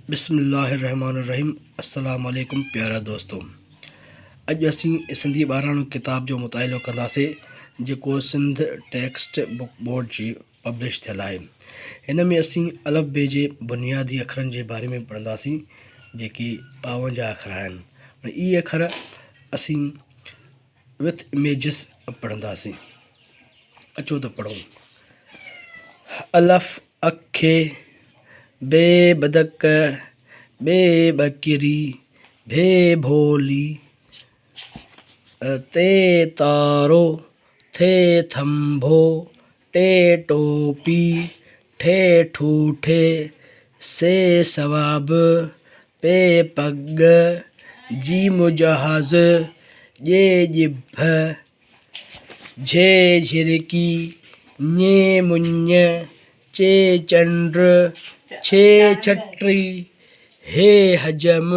बिस्मिल्लाहिर्रहमानिर्रहीम। अस्सलाम वालेकुम प्यारा दोस्तों, अज असी सिंधी ॿाराणो किताब जो मुतालो कंदासीं जेको सिंध टेक्स्ट बुक बोर्ड जी पब्लिश थियल है। इन में असी अलफ़ बे जे बुनियादी अखरनि जे बारे में पढ़ंदासीं जेकी 52 अखर आहिनि। इहे अखर असी विथ इमेजिस पढ़ंदासीं। अचो त पढ़ूं। अलफ़ अखे, बे बदक, बे बकरी, भे भोली, ते तारो, थे थंभो, टे टोपी, ठे ठूठे, से सवाब, पे पग, जीम जहाज, जे जिभ, झे झिरकी, nye मुन्य, चे चंद्र, छे छटरी, हे हजम,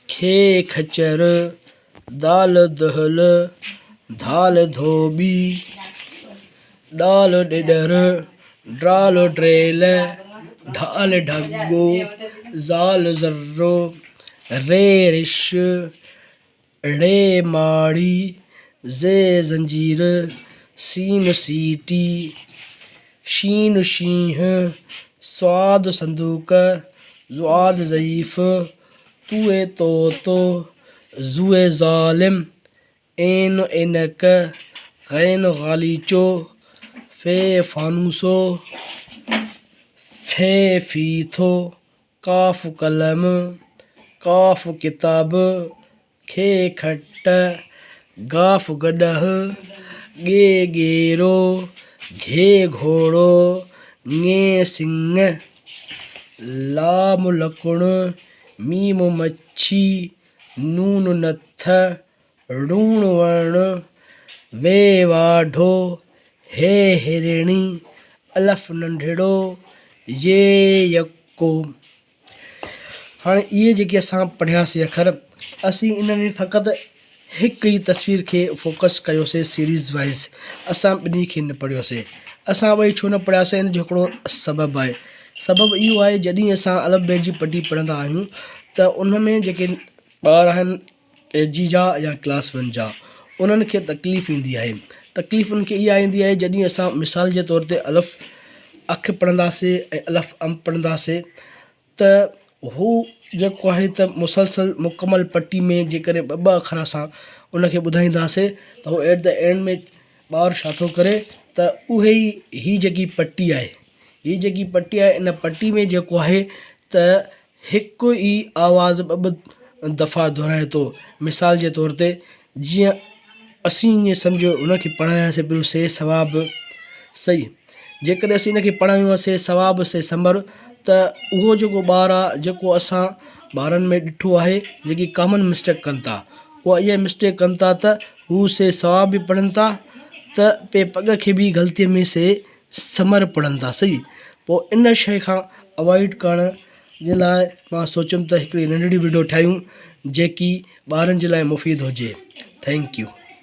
खे खचर, दाल दहल, धाल धोबी, डाल डिडर, ड्राल ड्रेल, ढाल ढगो, जाल जर्रो, रे रिश, रे माड़ी, जे जंजीर, सीन सीटी, शीन शीह, स्वाद संदूक, ज़ुआद ज़ईफ़, तुए तोतो, जुए ज़ालिम, एन एनक, गैन गालीचो, फे फानूसो, फे फीथो, काफ कलम, काफ किताब, खे खट, गाफ गडह, गे गेरो, घे घोड़ो, ङे सिंह, लाम लकुण, मीम मच्छी, नून नत्थ, ऋण वर्ण, वे वाढो, हे हिरणी, अलफ़ नंढड़ो, ये यको। हाँ ये जेके असां पढ़ियासीं अखर, असी इन में फ़क़त एक ही तस्वीर के फोकस कयोसीं। सीरीज़ वाइज असां ॿिन्ही खे न पढ़ियोसीं। असां ॿई छो न पढ़ियासीं, इन जो हिकिड़ो सबबु आहे। सबबु इहो आहे, जॾहिं असां अलफ़ बे जी पटी पढ़ंदा आहियूं त उन में जेके ॿार आहिनि KG जा या क्लास 1 जा, उन्हनि खे तकलीफ़ ईंदी आहे। तकलीफ़ उनखे इहा ईंदी आहे जॾहिं असां मिसाल जे तौर ते अलफ़ अख पढ़ंदासीं ऐं अलफ़ अम पढ़ंदासीं त हू जेको आहे त मुसलसल मुकमल पटी में जेकॾहिं ॿ अखर असां उनखे ॿुधाईंदासीं त उहो एट द एंड में ॿारु छा थो करे त उहे ई जेकी पटी आहे, हीअ जेकी पटी आहे, इन पटी में जेको आहे त हिकु ई आवाज़ु ॿ दफ़ा दोहराए थो। मिसाल जे तौर ते जीअं असीं ईअं सम्झो उनखे पढ़ायासीं पियो से सवाब सही, जेकॾहिं असीं इनखे पढ़ायूं से सवाब से समर, त उहो जेको ॿारु आहे, जेको असां ॿारनि में ॾिठो आहे जेकी कॉमन मिस्टेक कनि था, उहा इहा मिस्टेक कनि था त हू से सवाब बि पढ़नि था त पे पग खे बि ग़लतीअ में से समर पढ़नि था सही। पोइ इन शइ खां अवॉइड करण जे लाइ मां सोचियुमि त हिकिड़ी नंढड़ी वीडियो ठाहियूं जेकी ॿारनि जे लाइ मुफ़ीद हुजे। Thank U.